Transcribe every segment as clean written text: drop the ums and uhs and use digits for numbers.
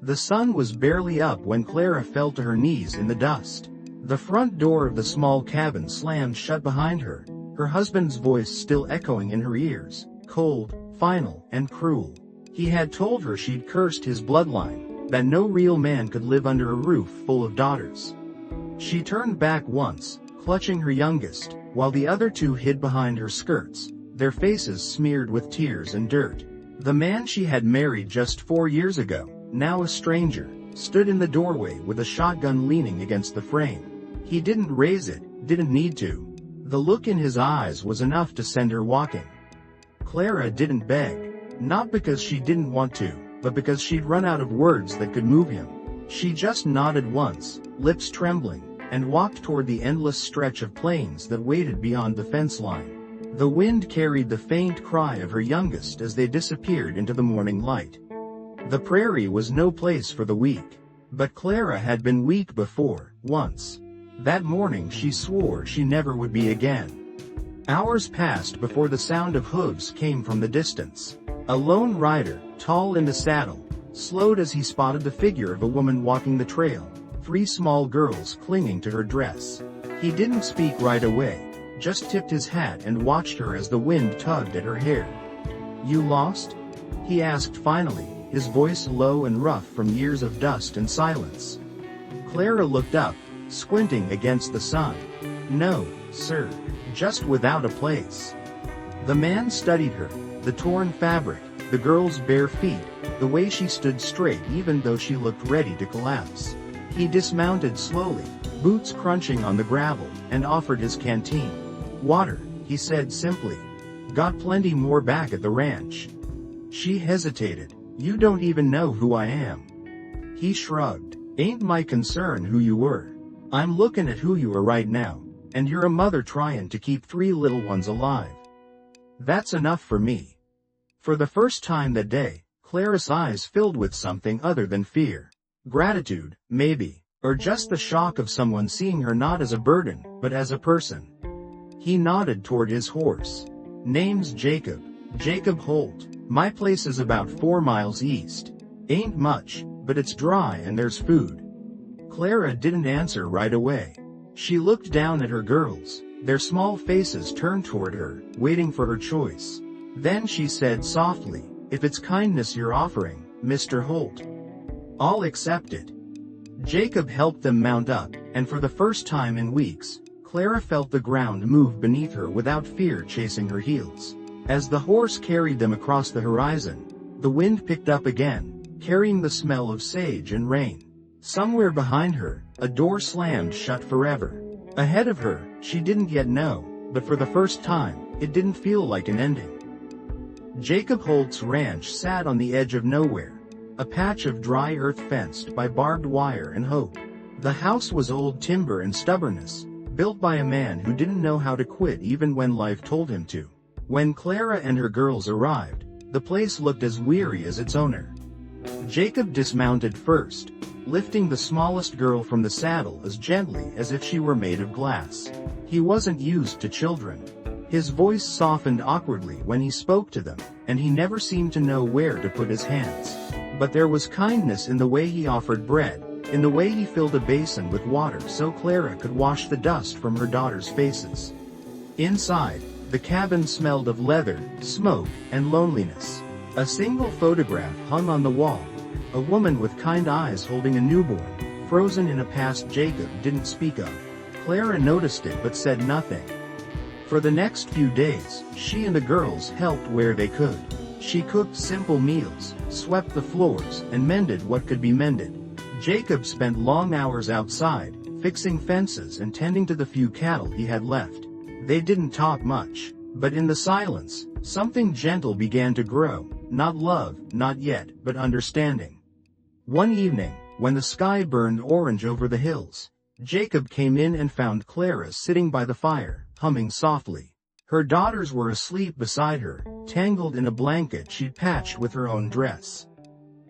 The sun was barely up when Clara fell to her knees in the dust. The front door of the small cabin slammed shut behind her, her husband's voice still echoing in her ears, cold, final, and cruel. He had told her she'd cursed his bloodline, that no real man could live under a roof full of daughters. She turned back once, clutching her youngest, while the other two hid behind her skirts, their faces smeared with tears and dirt. The man she had married just 4 years ago, now a stranger, stood in the doorway with a shotgun leaning against the frame. He didn't raise it, didn't need to. The look in his eyes was enough to send her walking. Clara didn't beg, not because she didn't want to, but because she'd run out of words that could move him. She just nodded once, lips trembling, and walked toward the endless stretch of plains that waited beyond the fence line. The wind carried the faint cry of her youngest as they disappeared into the morning light. The prairie was no place for the weak. But Clara had been weak before, once. That morning she swore she never would be again. Hours passed before the sound of hooves came from the distance. A lone rider, tall in the saddle, slowed as he spotted the figure of a woman walking the trail, 3 small girls clinging to her dress. He didn't speak right away, just tipped his hat and watched her as the wind tugged at her hair. "You lost?" he asked finally, his voice low and rough from years of dust and silence. Clara looked up, squinting against the sun. "No, sir, just without a place." The man studied her, the torn fabric, the girl's bare feet, the way she stood straight even though she looked ready to collapse. He dismounted slowly, boots crunching on the gravel, and offered his canteen. "Water," he said simply. "Got plenty more back at the ranch." She hesitated. "You don't even know who I am." He shrugged. "Ain't my concern who you were. I'm looking at who you are right now, and you're a mother trying to keep 3 little ones alive. That's enough for me." For the first time that day, Clara's eyes filled with something other than fear. Gratitude, maybe, or just the shock of someone seeing her not as a burden, but as a person. He nodded toward his horse. "Name's Jacob. Jacob Holt. My place is about 4 miles east. Ain't much, but it's dry and there's food." Clara didn't answer right away. She looked down at her girls, their small faces turned toward her, waiting for her choice. Then she said softly, "If it's kindness you're offering, Mr. Holt, I'll accept it." Jacob helped them mount up, and for the first time in weeks, Clara felt the ground move beneath her without fear chasing her heels. As the horse carried them across the horizon, the wind picked up again, carrying the smell of sage and rain. Somewhere behind her, a door slammed shut forever. Ahead of her, she didn't yet know, but for the first time, it didn't feel like an ending. Jacob Holt's ranch sat on the edge of nowhere, a patch of dry earth fenced by barbed wire and hope. The house was old timber and stubbornness, built by a man who didn't know how to quit even when life told him to. When Clara and her girls arrived, the place looked as weary as its owner. Jacob dismounted first, lifting the smallest girl from the saddle as gently as if she were made of glass. He wasn't used to children. His voice softened awkwardly when he spoke to them, and he never seemed to know where to put his hands. But there was kindness in the way he offered bread, in the way he filled a basin with water so Clara could wash the dust from her daughters' faces. Inside, the cabin smelled of leather, smoke, and loneliness. A single photograph hung on the wall, a woman with kind eyes holding a newborn, frozen in a past Jacob didn't speak of. Clara noticed it but said nothing. For the next few days, she and the girls helped where they could. She cooked simple meals, swept the floors, and mended what could be mended. Jacob spent long hours outside, fixing fences and tending to the few cattle he had left. They didn't talk much, but in the silence, something gentle began to grow, not love, not yet, but understanding. One evening, when the sky burned orange over the hills, Jacob came in and found Clara sitting by the fire, humming softly. Her daughters were asleep beside her, tangled in a blanket she'd patched with her own dress.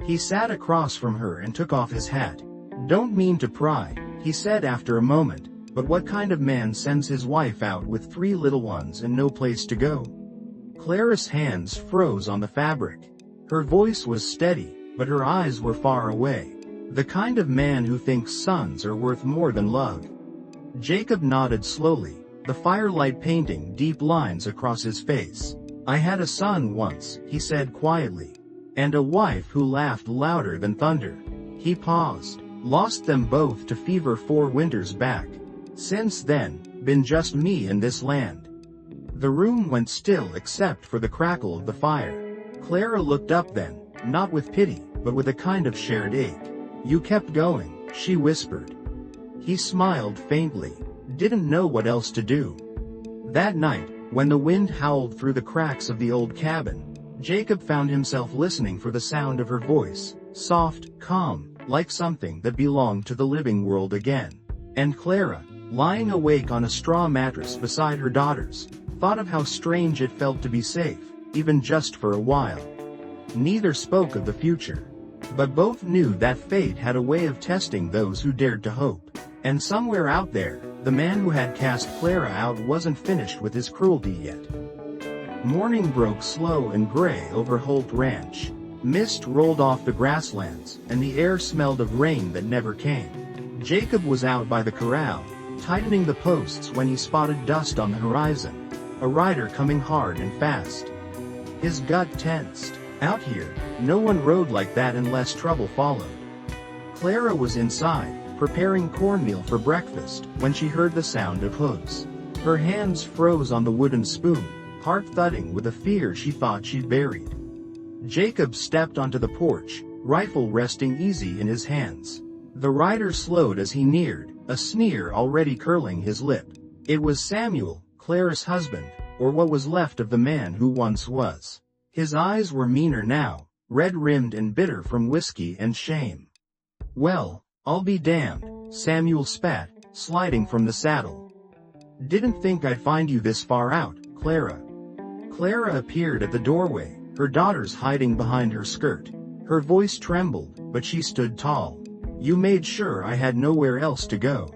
He sat across from her and took off his hat. "Don't mean to pry," he said after a moment, "but what kind of man sends his wife out with 3 little ones and no place to go?" Clara's hands froze on the fabric. Her voice was steady, but her eyes were far away. The kind of man who thinks sons are worth more than love. Jacob nodded slowly, the firelight painting deep lines across his face. I had a son once, he said quietly. And a wife who laughed louder than thunder. He paused. Lost them both to fever 4 winters back. Since then, been just me and this land. The room went still except for the crackle of the fire. Clara looked up then, not with pity, but with a kind of shared ache. You kept going, she whispered. He smiled faintly. Didn't know what else to do. That night, when the wind howled through the cracks of the old cabin, Jacob found himself listening for the sound of her voice, soft, calm, like something that belonged to the living world again. And Clara, lying awake on a straw mattress beside her daughters, thought of how strange it felt to be safe, even just for a while. Neither spoke of the future. But both knew that fate had a way of testing those who dared to hope. And somewhere out there, the man who had cast Clara out wasn't finished with his cruelty yet. Morning broke slow and gray over Holt Ranch. Mist rolled off the grasslands, and the air smelled of rain that never came. Jacob was out by the corral, tightening the posts when he spotted dust on the horizon. A rider coming hard and fast. His gut tensed. Out here, no one rode like that unless trouble followed. Clara was inside, preparing cornmeal for breakfast, when she heard the sound of hooves. Her hands froze on the wooden spoon, heart thudding with a fear she thought she'd buried. Jacob stepped onto the porch, rifle resting easy in his hands. The rider slowed as he neared, a sneer already curling his lip. It was Samuel, Clara's husband, or what was left of the man who once was. His eyes were meaner now, red-rimmed and bitter from whiskey and shame. Well, I'll be damned, Samuel spat, sliding from the saddle. Didn't think I'd find you this far out, Clara. Clara appeared at the doorway, her daughters hiding behind her skirt. Her voice trembled, but she stood tall. You made sure I had nowhere else to go.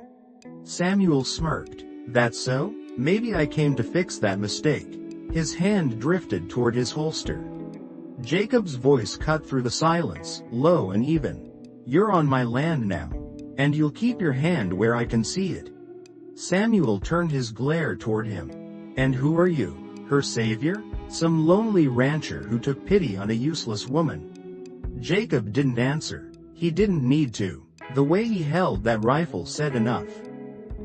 Samuel smirked. That so? Maybe I came to fix that mistake. His hand drifted toward his holster. Jacob's voice cut through the silence, low and even. You're on my land now. And you'll keep your hand where I can see it. Samuel turned his glare toward him. And who are you? Her savior? Some lonely rancher who took pity on a useless woman? Jacob didn't answer. He didn't need to. The way he held that rifle said enough.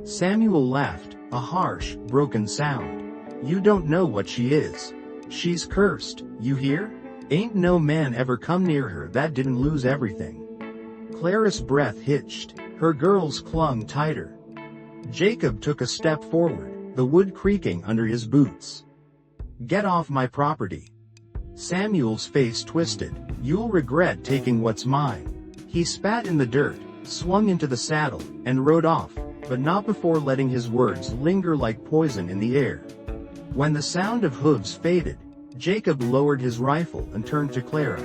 Samuel laughed, a harsh, broken sound. You don't know what she is. She's cursed, you hear? Ain't no man ever come near her that didn't lose everything. Clara's breath hitched. Her girls clung tighter. Jacob took a step forward, the wood creaking under his boots. Get off my property. Samuel's face twisted. You'll regret taking what's mine. He spat in the dirt, swung into the saddle, and rode off, but not before letting his words linger like poison in the air. When the sound of hooves faded, Jacob lowered his rifle and turned to Clara.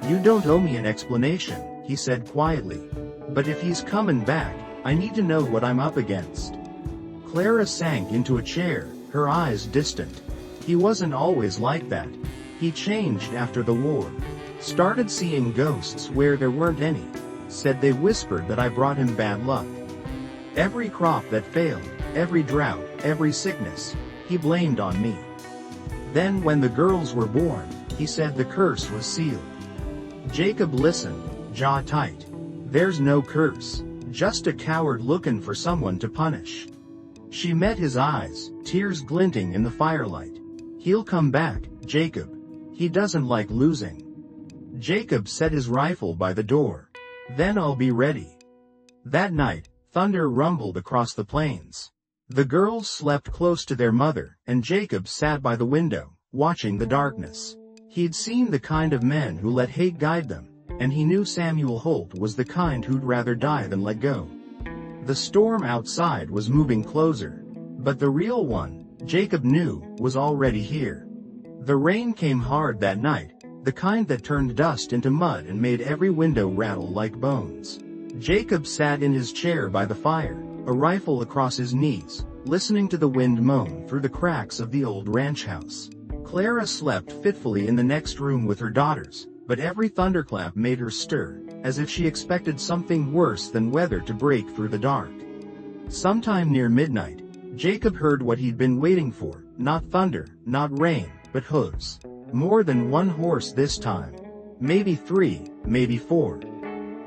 You don't owe me an explanation, he said quietly. But if he's coming back, I need to know what I'm up against. Clara sank into a chair, her eyes distant. He wasn't always like that. He changed after the war. Started seeing ghosts where there weren't any. Said they whispered that I brought him bad luck. Every crop that failed, every drought, every sickness, he blamed on me. Then when the girls were born, he said the curse was sealed. Jacob listened, jaw tight. There's no curse, just a coward looking for someone to punish. She met his eyes, tears glinting in the firelight. He'll come back, Jacob. He doesn't like losing. Jacob set his rifle by the door. Then I'll be ready. That night, thunder rumbled across the plains. The girls slept close to their mother, and Jacob sat by the window, watching the darkness. He'd seen the kind of men who let hate guide them, and he knew Samuel Holt was the kind who'd rather die than let go. The storm outside was moving closer, but the real one, Jacob knew, was already here. The rain came hard that night, the kind that turned dust into mud and made every window rattle like bones. Jacob sat in his chair by the fire, a rifle across his knees, listening to the wind moan through the cracks of the old ranch house. Clara slept fitfully in the next room with her daughters, but every thunderclap made her stir, as if she expected something worse than weather to break through the dark. Sometime near midnight, Jacob heard what he'd been waiting for, not thunder, not rain, but hooves. More than one horse this time. Maybe 3, maybe 4.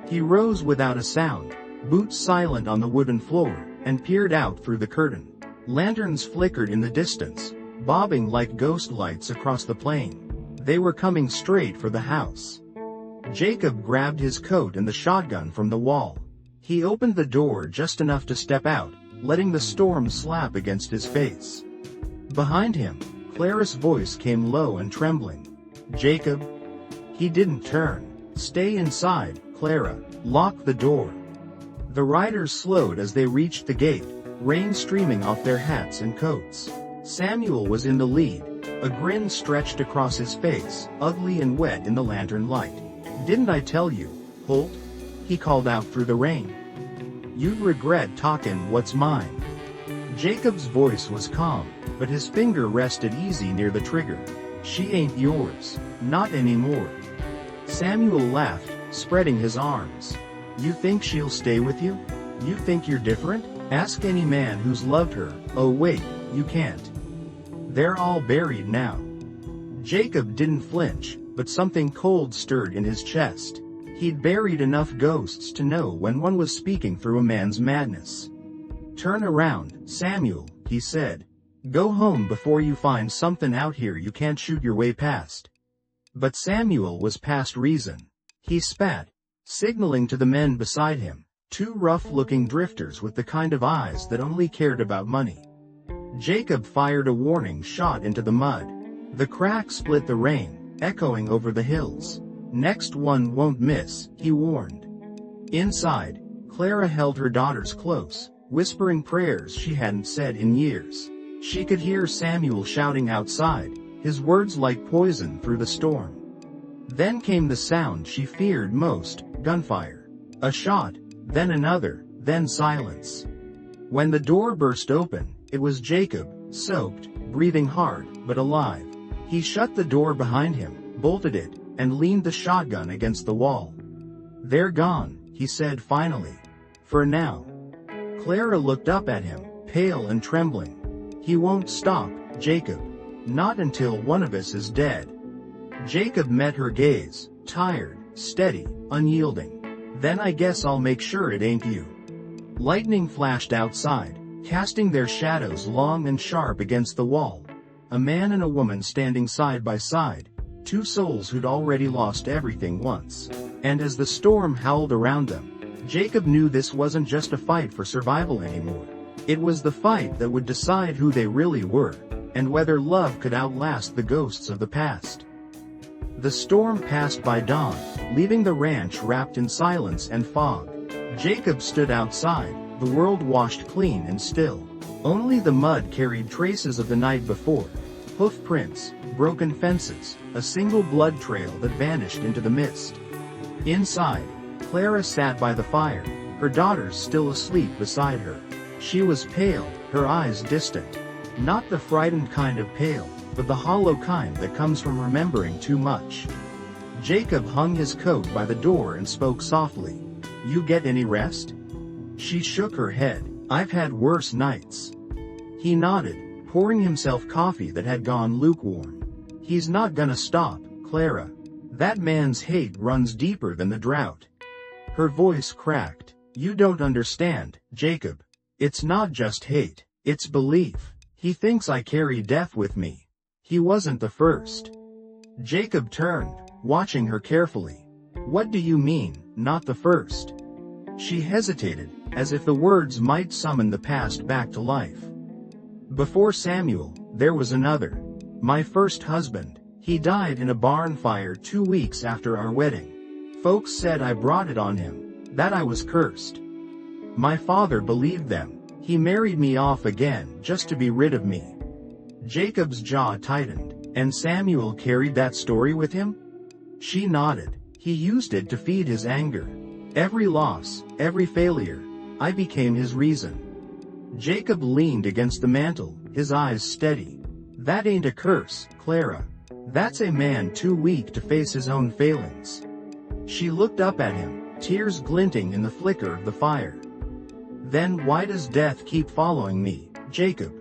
He rose without a sound, boots silent on the wooden floor, and peered out through the curtain. Lanterns flickered in the distance, bobbing like ghost lights across the plain. They were coming straight for the house. Jacob grabbed his coat and the shotgun from the wall. He opened the door just enough to step out, letting the storm slap against his face. Behind him, Clara's voice came low and trembling. "Jacob?" He didn't turn. "Stay inside, Clara. Lock the door." The riders slowed as they reached the gate, rain streaming off their hats and coats. Samuel was in the lead, a grin stretched across his face, ugly and wet in the lantern light. "Didn't I tell you, Holt?" he called out through the rain. "You'd regret talkin' what's mine." Jacob's voice was calm, but his finger rested easy near the trigger. "She ain't yours. Not anymore." Samuel laughed, spreading his arms. "You think she'll stay with you? You think you're different? Ask any man who's loved her." "Oh wait, you can't. They're all buried now." Jacob didn't flinch, but something cold stirred in his chest. He'd buried enough ghosts to know when one was speaking through a man's madness. "Turn around, Samuel," he said. "Go home before you find something out here you can't shoot your way past." But Samuel was past reason. He spat, signaling to the men beside him, 2 rough-looking drifters with the kind of eyes that only cared about money. Jacob fired a warning shot into the mud. The crack split the rain, echoing over the hills. "Next one won't miss," he warned. Inside, Clara held her daughters close, whispering prayers she hadn't said in years. She could hear Samuel shouting outside, his words like poison through the storm. Then came the sound she feared most, gunfire. A shot, then another, then silence. When the door burst open, it was Jacob, soaked, breathing hard, but alive. He shut the door behind him, bolted it, and leaned the shotgun against the wall. "They're gone," he said finally. "For now." Clara looked up at him, pale and trembling. "He won't stop, Jacob. Not until one of us is dead." Jacob met her gaze, tired, steady, unyielding. "Then I guess I'll make sure it ain't you." Lightning flashed outside, casting their shadows long and sharp against the wall. A man and a woman standing side by side, 2 souls who'd already lost everything once. And as the storm howled around them, Jacob knew this wasn't just a fight for survival anymore. It was the fight that would decide who they really were, and whether love could outlast the ghosts of the past. The storm passed by dawn, leaving the ranch wrapped in silence and fog. Jacob stood outside, the world washed clean and still. Only the mud carried traces of the night before. Hoof prints, broken fences, a single blood trail that vanished into the mist. Inside, Clara sat by the fire, her daughters still asleep beside her. She was pale, her eyes distant. Not the frightened kind of pale, but the hollow kind that comes from remembering too much. Jacob hung his coat by the door and spoke softly. "You get any rest?" She shook her head. "I've had worse nights." He nodded, pouring himself coffee that had gone lukewarm. "He's not gonna stop, Clara. That man's hate runs deeper than the drought." Her voice cracked. "You don't understand, Jacob. It's not just hate, it's belief. He thinks I carry death with me. He wasn't the first." Jacob turned, watching her carefully. "What do you mean, not the first?" She hesitated, as if the words might summon the past back to life. "Before Samuel, there was another. My first husband. He died in a barn fire 2 weeks after our wedding. Folks said I brought it on him, that I was cursed. My father believed them. He married me off again just to be rid of me." Jacob's jaw tightened. "And Samuel carried that story with him?" She nodded. "He used it to feed his anger. Every loss, every failure, I became his reason." Jacob leaned against the mantel, his eyes steady. "That ain't a curse, Clara. That's a man too weak to face his own failings. She looked up at him, tears glinting in the flicker of the fire. Then why does death keep following me, Jacob?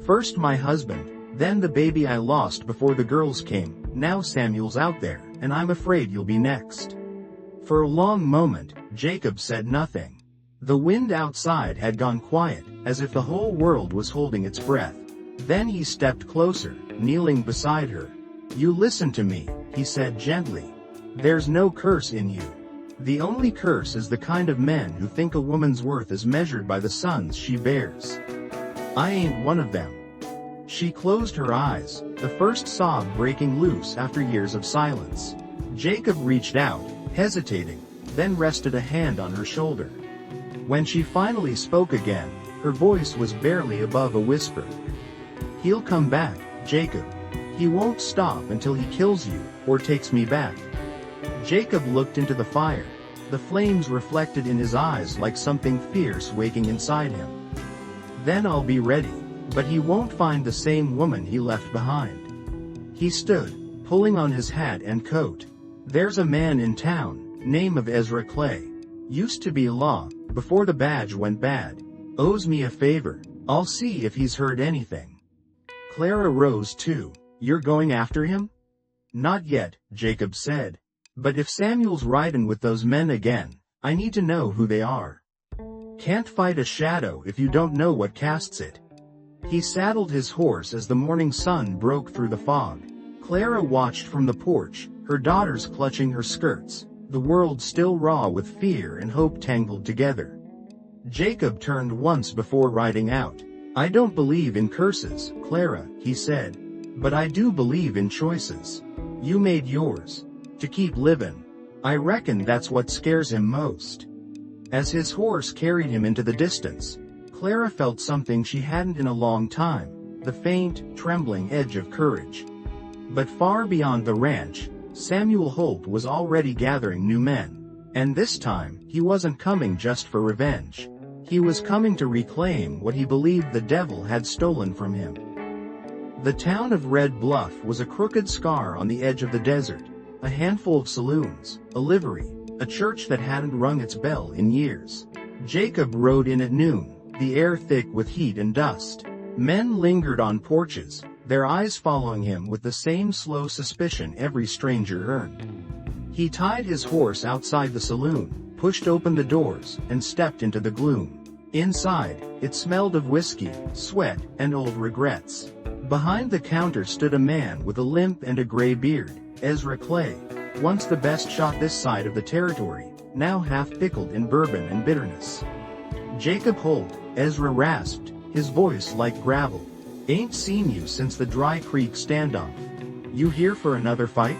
First my husband, then the baby I lost before the girls came, now Samuel's out there, and I'm afraid you'll be next. For a long moment, Jacob said nothing. The wind outside had gone quiet, as if the whole world was holding its breath. Then he stepped closer, kneeling beside her. You listen to me, he said gently. There's no curse in you. The only curse is the kind of men who think a woman's worth is measured by the sons she bears. I ain't one of them. She closed her eyes, the first sob breaking loose after years of silence. Jacob reached out, hesitating, then rested a hand on her shoulder. When she finally spoke again, her voice was barely above a whisper. He'll come back, Jacob. He won't stop until he kills you, or takes me back. Jacob looked into the fire. The flames reflected in his eyes like something fierce waking inside him. Then I'll be ready, but he won't find the same woman he left behind. He stood, pulling on his hat and coat. There's a man in town, name of Ezra Clay. Used to be law, before the badge went bad. Owes me a favor, I'll see if he's heard anything. Clara rose too. You're going after him? Not yet, Jacob said. But if Samuel's riding with those men again, I need to know who they are. Can't fight a shadow if you don't know what casts it. He saddled his horse as the morning sun broke through the fog. Clara watched from the porch, her daughters clutching her skirts, the world still raw with fear and hope tangled together. Jacob turned once before riding out. I don't believe in curses, Clara, he said. But I do believe in choices. You made yours. To keep living. I reckon that's what scares him most. As his horse carried him into the distance, Clara felt something she hadn't in a long time, the faint, trembling edge of courage. But far beyond the ranch, Samuel Holt was already gathering new men. And this time, he wasn't coming just for revenge. He was coming to reclaim what he believed the devil had stolen from him. The town of Red Bluff was a crooked scar on the edge of the desert. A handful of saloons, a livery, a church that hadn't rung its bell in years. Jacob rode in at noon, the air thick with heat and dust. Men lingered on porches, their eyes following him with the same slow suspicion every stranger earned. He tied his horse outside the saloon, pushed open the doors, and stepped into the gloom. Inside, it smelled of whiskey, sweat, and old regrets. Behind the counter stood a man with a limp and a gray beard. Ezra Clay, once the best shot this side of the territory, now half pickled in bourbon and bitterness. Jacob Holt, Ezra rasped, his voice like gravel. Ain't seen you since the Dry Creek standoff. You here for another fight?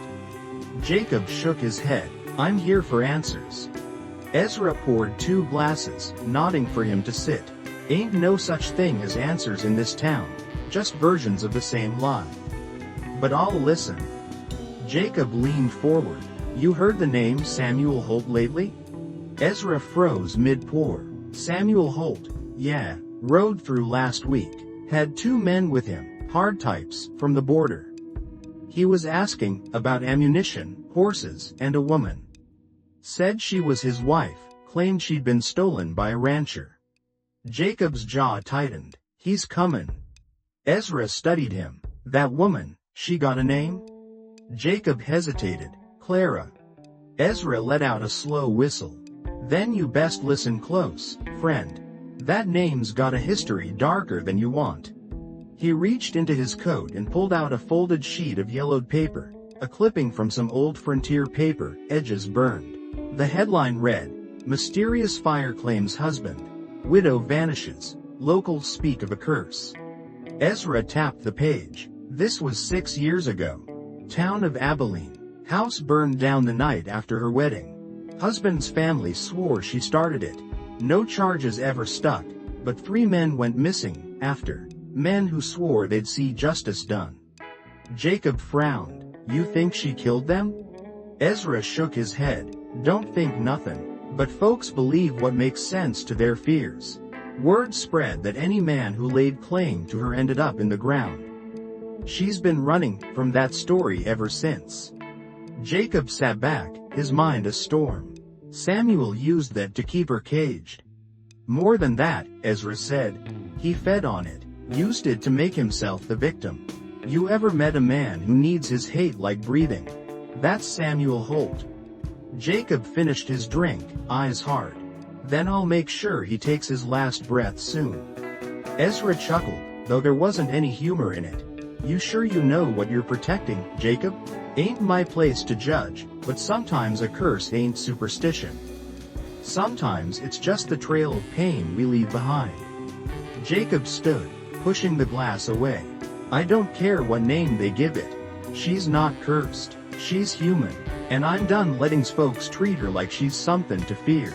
Jacob shook his head. I'm here for answers. Ezra poured 2 glasses, nodding for him to sit. Ain't no such thing as answers in this town, just versions of the same lie. But I'll listen. Jacob leaned forward. You heard the name Samuel Holt lately? Ezra froze mid-pour. Samuel Holt, yeah, rode through last week. Had 2 men with him, hard types, from the border. He was asking about ammunition, horses, and a woman. Said she was his wife, claimed she'd been stolen by a rancher. Jacob's jaw tightened. He's comin'. Ezra studied him. That woman, she got a name? Jacob hesitated. Clara. Ezra let out a slow whistle. Then you best listen close, friend. That name's got a history darker than you want. He reached into his coat and pulled out a folded sheet of yellowed paper, a clipping from some old frontier paper, edges burned. The headline read, Mysterious Fire Claims Husband. Widow Vanishes. Locals speak of a curse. Ezra tapped the page. This was 6 years ago. Town of Abilene. House burned down the night after her wedding. Husband's family swore she started it. No charges ever stuck, but 3 men went missing after. Men who swore they'd see justice done. Jacob frowned. You think she killed them? Ezra shook his head. Don't think nothing. But folks believe what makes sense to their fears. Word spread that any man who laid claim to her ended up in the ground. She's been running from that story ever since. Jacob sat back, his mind a storm. Samuel used that to keep her caged. More than that, Ezra said. He fed on it, used it to make himself the victim. You ever met a man who needs his hate like breathing? That's Samuel Holt. Jacob finished his drink, eyes hard. Then I'll make sure he takes his last breath soon. Ezra chuckled, though there wasn't any humor in it. You sure you know what you're protecting, Jacob? Ain't my place to judge, but sometimes a curse ain't superstition. Sometimes it's just the trail of pain we leave behind. Jacob stood, pushing the glass away. I don't care what name they give it. She's not cursed. She's human, and I'm done letting folks treat her like she's something to fear.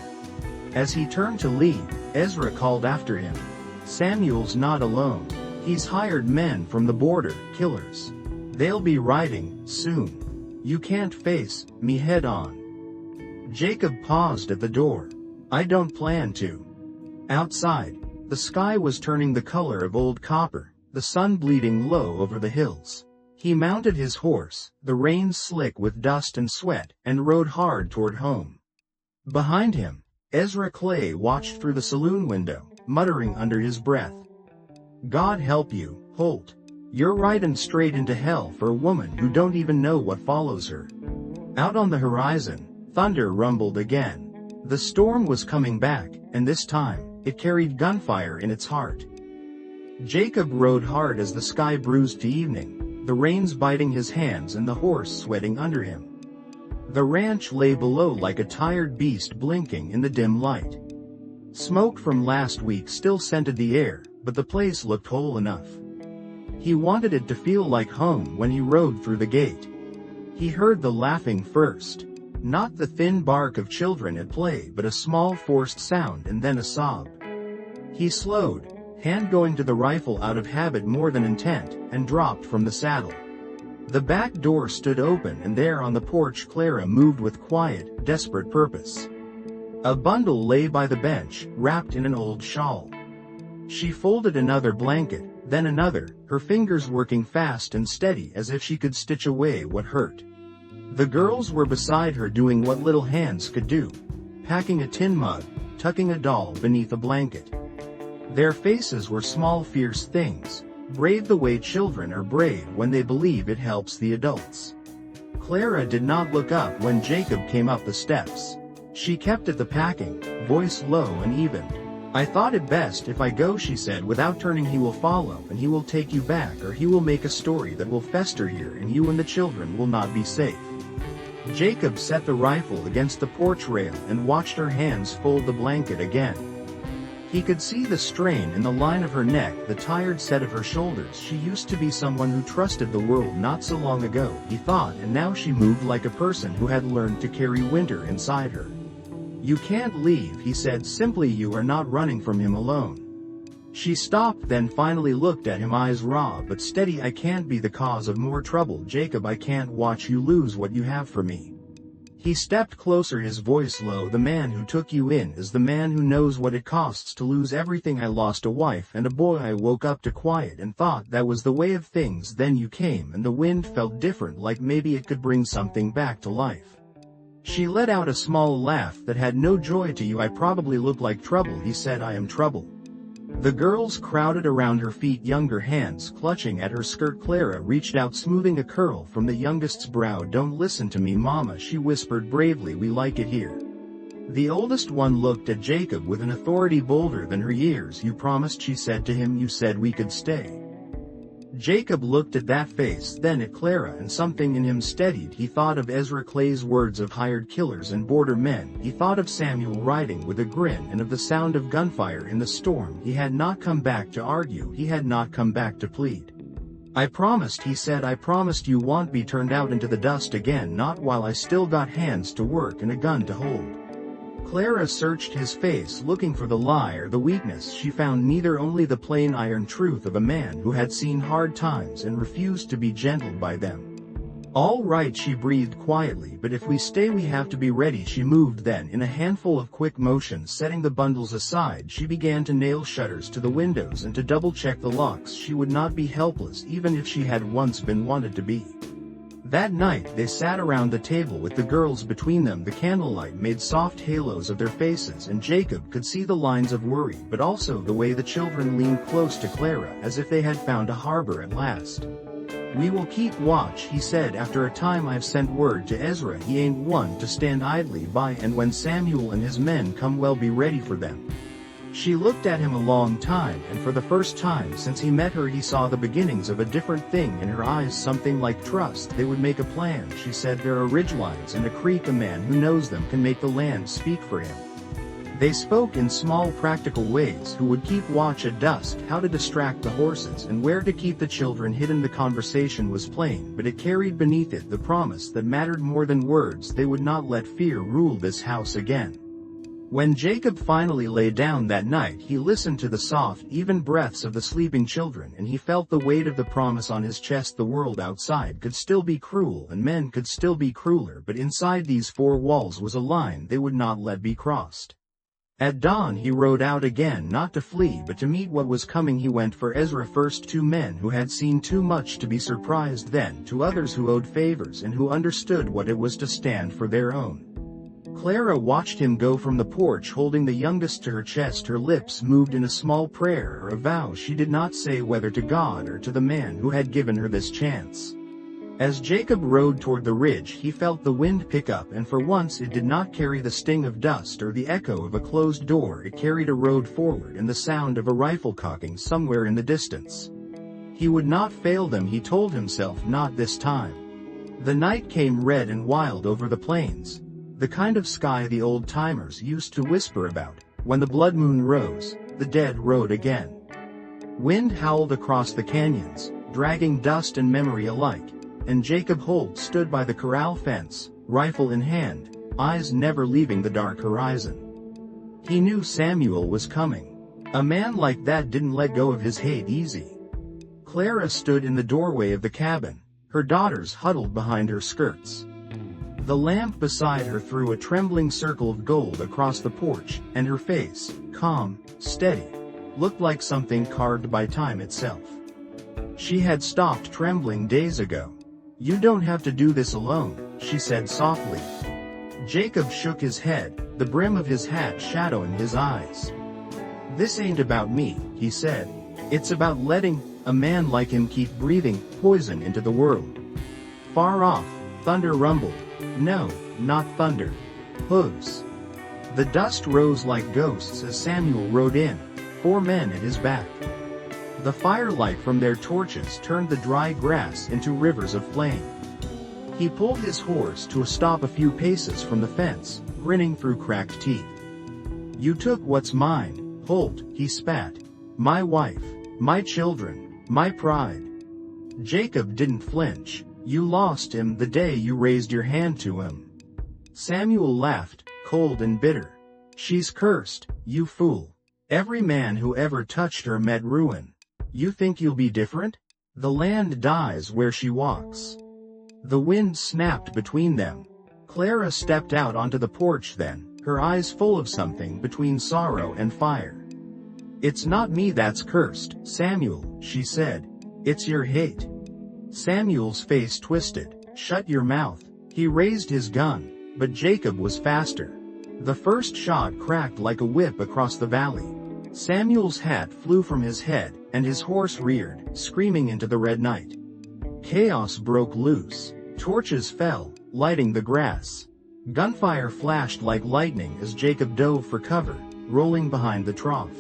As he turned to leave, Ezra called after him. Samuel's not alone. He's hired men from the border, killers. They'll be riding, soon. You can't face me head on. Jacob paused at the door. I don't plan to. Outside, the sky was turning the color of old copper, the sun bleeding low over the hills. He mounted his horse, the reins slick with dust and sweat, and rode hard toward home. Behind him, Ezra Clay watched through the saloon window, muttering under his breath. God help you, Holt. You're riding straight into hell for a woman who don't even know what follows her. Out on the horizon, thunder rumbled again. The storm was coming back, and this time, it carried gunfire in its heart. Jacob rode hard as the sky bruised to evening, the reins biting his hands and the horse sweating under him. The ranch lay below like a tired beast blinking in the dim light. Smoke from last week still scented the air, but the place looked whole enough. He wanted it to feel like home when he rode through the gate. He heard the laughing first. Not the thin bark of children at play, but a small forced sound and then a sob. He slowed, hand going to the rifle out of habit more than intent, and dropped from the saddle. The back door stood open, and there on the porch Clara moved with quiet, desperate purpose. A bundle lay by the bench, wrapped in an old shawl. She folded another blanket, then another, her fingers working fast and steady as if she could stitch away what hurt. The girls were beside her doing what little hands could do, packing a tin mug, tucking a doll beneath a blanket. Their faces were small fierce things, brave the way children are brave when they believe it helps the adults. Clara did not look up when Jacob came up the steps. She kept at the packing, voice low and even. I thought it best if I go, she said without turning. He will follow and he will take you back, or he will make a story that will fester here and you and the children will not be safe. Jacob set the rifle against the porch rail and watched her hands fold the blanket again. He could see the strain in the line of her neck, the tired set of her shoulders. She used to be someone who trusted the world not so long ago, he thought, and now she moved like a person who had learned to carry winter inside her. You can't leave, he said simply. You are not running from him alone. She stopped, then finally looked at him, eyes raw but steady. I can't be the cause of more trouble, Jacob. I can't watch you lose what you have for me. He stepped closer, his voice low. The man who took you in is the man who knows what it costs to lose everything. I lost a wife and a boy. I woke up to quiet and thought that was the way of things. Then you came and the wind felt different, like maybe it could bring something back to life. She let out a small laugh that had no joy to you. I probably look like trouble, he said. I am trouble. The girls crowded around her feet, younger hands clutching at her skirt. Clara reached out, smoothing a curl from the youngest's brow. Don't listen to me, Mama, she whispered bravely. We like it here. The oldest one looked at Jacob with an authority bolder than her years. You promised, she said to him. You said we could stay. Jacob looked at that face, then at Clara, and something in him steadied. He thought of Ezra Clay's words of hired killers and border men. He thought of Samuel riding with a grin and of the sound of gunfire in the storm. He had not come back to argue. He had not come back to plead. I promised, he said. I promised you won't be turned out into the dust again, not while I still got hands to work and a gun to hold. Clara searched his face, looking for the lie or the weakness. She found neither, only the plain iron truth of a man who had seen hard times and refused to be gentled by them. "All right," she breathed quietly, "but if we stay we have to be ready." She moved then in a handful of quick motions. Setting the bundles aside, she began to nail shutters to the windows and to double-check the locks. She would not be helpless even if she had once been wanted to be. That night they sat around the table with the girls between them. The candlelight made soft halos of their faces, and Jacob could see the lines of worry, but also the way the children leaned close to Clara as if they had found a harbor at last. "We will keep watch," he said after a time. "I've sent word to Ezra. He ain't one to stand idly by, and when Samuel and his men come, well, be ready for them." She looked at him a long time, and for the first time since he met her he saw the beginnings of a different thing in her eyes, something like trust. "They would make a plan," she said. "There are ridgelines and a creek. A man who knows them can make the land speak for him." They spoke in small practical ways: who would keep watch at dusk, how to distract the horses, and where to keep the children hidden. The conversation was plain, but it carried beneath it the promise that mattered more than words. They would not let fear rule this house again. When Jacob finally lay down that night, he listened to the soft, even breaths of the sleeping children, and he felt the weight of the promise on his chest. The world outside could still be cruel, and men could still be crueler, but inside these four walls was a line they would not let be crossed. At dawn he rode out again, not to flee but to meet what was coming. He went for Ezra first, to men who had seen too much to be surprised, then to others who owed favors and who understood what it was to stand for their own. Clara watched him go from the porch holding the youngest to her chest. Her lips moved in a small prayer or a vow. She did not say whether to God or to the man who had given her this chance. As Jacob rode toward the ridge he felt the wind pick up, and for once it did not carry the sting of dust or the echo of a closed door. It carried a road forward and the sound of a rifle cocking somewhere in the distance. He would not fail them, he told himself, not this time. The night came red and wild over the plains. The kind of sky the old-timers used to whisper about. When the blood moon rose, the dead rode again. Wind howled across the canyons, dragging dust and memory alike, and Jacob Holt stood by the corral fence, rifle in hand, eyes never leaving the dark horizon. He knew Samuel was coming. A man like that didn't let go of his hate easy. Clara stood in the doorway of the cabin, her daughters huddled behind her skirts. The lamp beside her threw a trembling circle of gold across the porch, and her face, calm, steady, looked like something carved by time itself. She had stopped trembling days ago. "You don't have to do this alone," she said softly. Jacob shook his head, the brim of his hat shadowing his eyes. "This ain't about me," he said. "It's about letting a man like him keep breathing poison into the world." Far off, thunder rumbled. No, not thunder. Hooves. The dust rose like ghosts as Samuel rode in, 4 men at his back. The firelight from their torches turned the dry grass into rivers of flame. He pulled his horse to a stop a few paces from the fence, grinning through cracked teeth. "You took what's mine, Holt," he spat. "My wife, my children, my pride." Jacob didn't flinch. "You lost him the day you raised your hand to him." Samuel laughed, cold and bitter. "She's cursed, you fool. Every man who ever touched her met ruin. You think you'll be different? The land dies where she walks." The wind snapped between them. Clara stepped out onto the porch then, her eyes full of something between sorrow and fire. "It's not me that's cursed, Samuel," she said. "It's your hate." Samuel's face twisted. "Shut your mouth." He raised his gun, but Jacob was faster. The first shot cracked like a whip across the valley. Samuel's hat flew from his head, and his horse reared, screaming into the red night. Chaos broke loose. Torches fell, lighting the grass. Gunfire flashed like lightning as Jacob dove for cover, rolling behind the trough.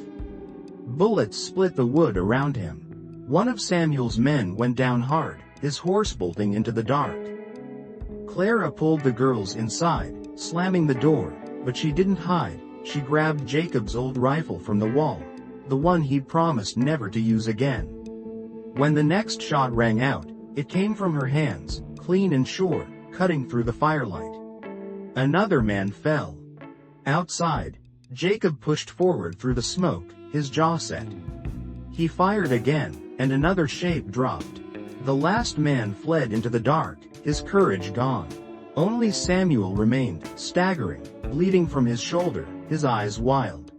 Bullets split the wood around him. One of Samuel's men went down hard, his horse bolting into the dark. Clara pulled the girls inside, slamming the door, but she didn't hide. She grabbed Jacob's old rifle from the wall, the one he'd promised never to use again. When the next shot rang out, it came from her hands, clean and sure, cutting through the firelight. Another man fell. Outside, Jacob pushed forward through the smoke, his jaw set. He fired again, and another shape dropped. The last man fled into the dark, his courage gone. Only Samuel remained, staggering, bleeding from his shoulder, his eyes wild.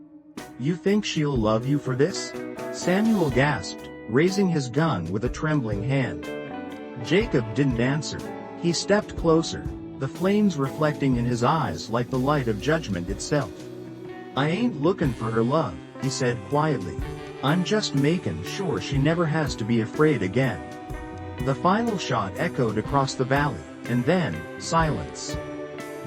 "You think she'll love you for this?" Samuel gasped, raising his gun with a trembling hand. Jacob didn't answer. He stepped closer, the flames reflecting in his eyes like the light of judgment itself. "I ain't looking for her love," he said quietly. "I'm just making sure she never has to be afraid again." The final shot echoed across the valley, and then, silence.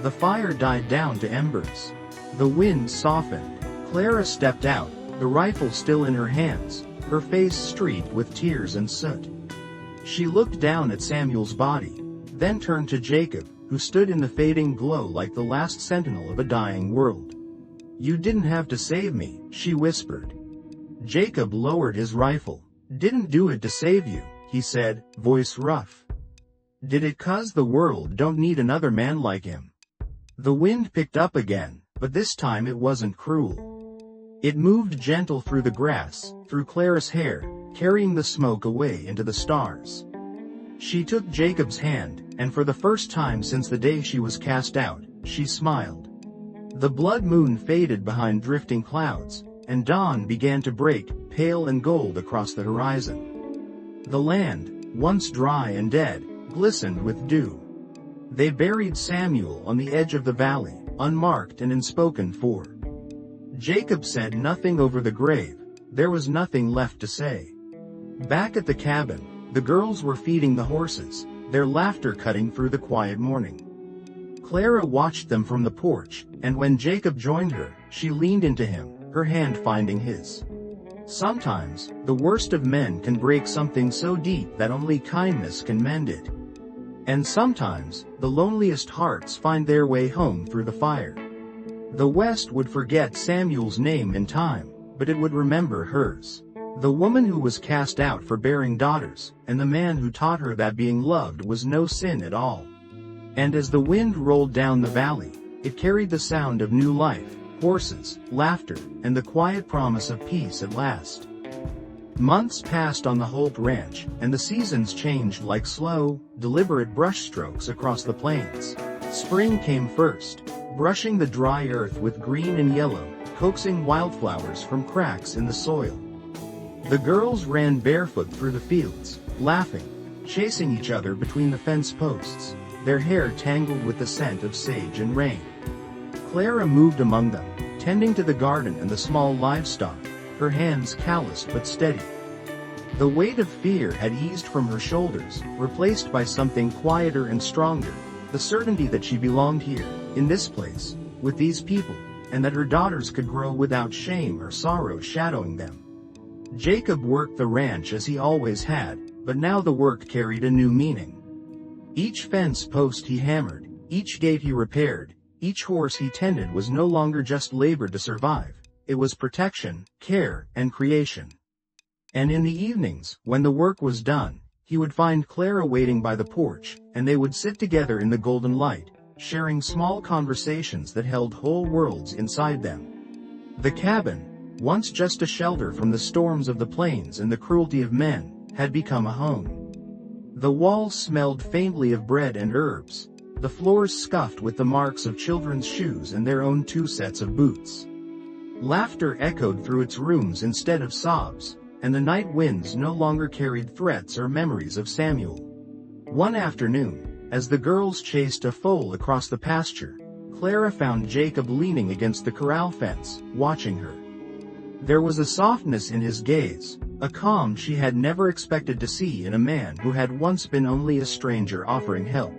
The fire died down to embers. The wind softened. Clara stepped out, the rifle still in her hands, her face streaked with tears and soot. She looked down at Samuel's body, then turned to Jacob, who stood in the fading glow like the last sentinel of a dying world. "You didn't have to save me," she whispered. Jacob lowered his rifle. "Didn't do it to save you," he said, voice rough. "Did it 'cause the world don't need another man like him?" The wind picked up again, but this time it wasn't cruel. It moved gentle through the grass, through Clara's hair, carrying the smoke away into the stars. She took Jacob's hand, and for the first time since the day she was cast out, she smiled. The blood moon faded behind drifting clouds, and dawn began to break, pale and gold across the horizon. The land, once dry and dead, glistened with dew. They buried Samuel on the edge of the valley, unmarked and unspoken for. Jacob said nothing over the grave. There was nothing left to say. Back at the cabin, the girls were feeding the horses, their laughter cutting through the quiet morning. Clara watched them from the porch, and when Jacob joined her, she leaned into him, her hand finding his. Sometimes, the worst of men can break something so deep that only kindness can mend it. And sometimes, the loneliest hearts find their way home through the fire. The West would forget Samuel's name in time, but it would remember hers. The woman who was cast out for bearing daughters, and the man who taught her that being loved was no sin at all. And as the wind rolled down the valley, it carried the sound of new life, horses, laughter, and the quiet promise of peace at last. Months passed on the Holt Ranch, and the seasons changed like slow, deliberate brushstrokes across the plains. Spring came first, brushing the dry earth with green and yellow, coaxing wildflowers from cracks in the soil. The girls ran barefoot through the fields, laughing, chasing each other between the fence posts, their hair tangled with the scent of sage and rain. Clara moved among them, tending to the garden and the small livestock, her hands calloused but steady. The weight of fear had eased from her shoulders, replaced by something quieter and stronger, the certainty that she belonged here, in this place, with these people, and that her daughters could grow without shame or sorrow shadowing them. Jacob worked the ranch as he always had, but now the work carried a new meaning. Each fence post he hammered, each gate he repaired, each horse he tended was no longer just labor to survive, it was protection, care, and creation. And in the evenings, when the work was done, he would find Clara waiting by the porch, and they would sit together in the golden light, sharing small conversations that held whole worlds inside them. The cabin, once just a shelter from the storms of the plains and the cruelty of men, had become a home. The walls smelled faintly of bread and herbs, the floors scuffed with the marks of children's shoes and their own 2 sets of boots. Laughter echoed through its rooms instead of sobs, and the night winds no longer carried threats or memories of Samuel. One afternoon, as the girls chased a foal across the pasture, Clara found Jacob leaning against the corral fence, watching her. There was a softness in his gaze, a calm she had never expected to see in a man who had once been only a stranger offering help.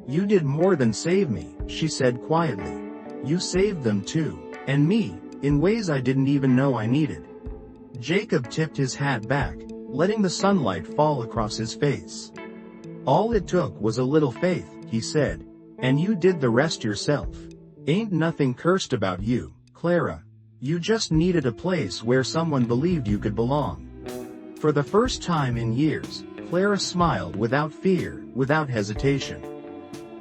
"You did more than save me," she said quietly. "You saved them too, and me, in ways I didn't even know I needed." Jacob tipped his hat back, letting the sunlight fall across his face. "All it took was a little faith," he said, "and you did the rest yourself. Ain't nothing cursed about you, Clara. You just needed a place where someone believed you could belong." For the first time in years, Clara smiled without fear, without hesitation.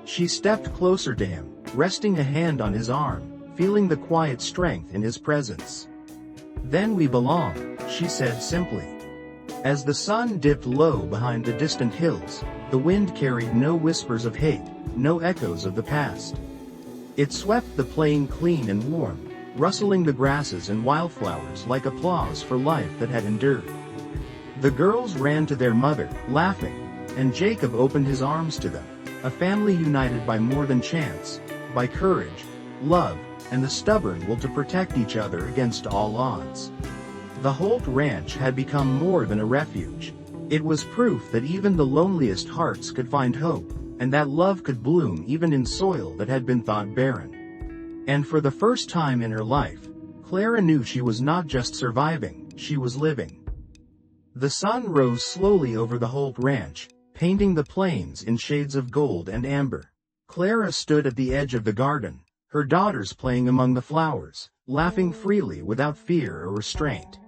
She stepped closer to him, resting a hand on his arm, feeling the quiet strength in his presence. "Then we belong," she said simply. As the sun dipped low behind the distant hills, the wind carried no whispers of hate, no echoes of the past. It swept the plain clean and warm, rustling the grasses and wildflowers like applause for life that had endured. The girls ran to their mother, laughing, and Jacob opened his arms to them, a family united by more than chance, by courage, love, and the stubborn will to protect each other against all odds. The Holt Ranch had become more than a refuge. It was proof that even the loneliest hearts could find hope, and that love could bloom even in soil that had been thought barren. And for the first time in her life, Clara knew she was not just surviving, she was living. The sun rose slowly over the Holt Ranch, painting the plains in shades of gold and amber. Clara stood at the edge of the garden, her daughters playing among the flowers, laughing freely without fear or restraint.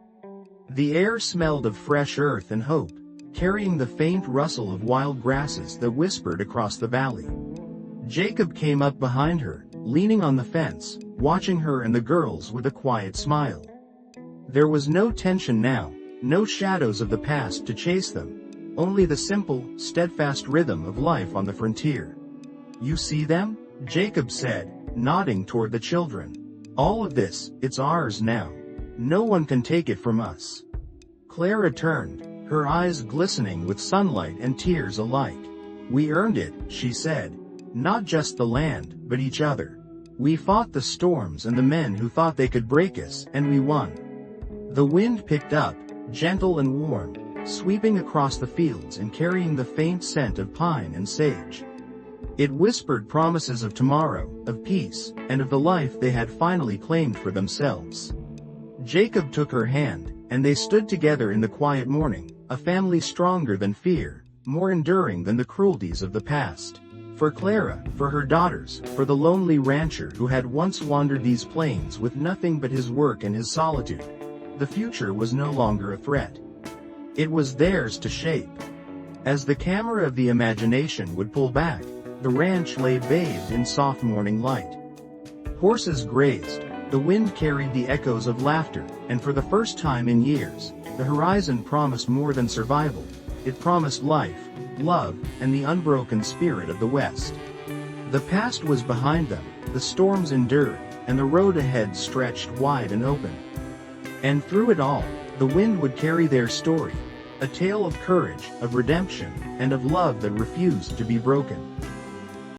The air smelled of fresh earth and hope, carrying the faint rustle of wild grasses that whispered across the valley. Jacob came up behind her, leaning on the fence, watching her and the girls with a quiet smile. There was no tension now, no shadows of the past to chase them, only the simple, steadfast rhythm of life on the frontier. "You see them?" Jacob said, nodding toward the children. "All of this, it's ours now. No one can take it from us." Clara turned, her eyes glistening with sunlight and tears alike. "We earned it," she said. "Not just the land, but each other. We fought the storms and the men who thought they could break us, and we won." The wind picked up, gentle and warm, sweeping across the fields and carrying the faint scent of pine and sage. It whispered promises of tomorrow, of peace, and of the life they had finally claimed for themselves. Jacob took her hand, and they stood together in the quiet morning, a family stronger than fear, more enduring than the cruelties of the past. For Clara, for her daughters, for the lonely rancher who had once wandered these plains with nothing but his work and his solitude, the future was no longer a threat. It was theirs to shape. As the camera of the imagination would pull back, the ranch lay bathed in soft morning light. Horses grazed, the wind carried the echoes of laughter, and for the first time in years, the horizon promised more than survival. It promised life, love, and the unbroken spirit of the West. The past was behind them, the storms endured, and the road ahead stretched wide and open. And through it all, the wind would carry their story, a tale of courage, of redemption, and of love that refused to be broken.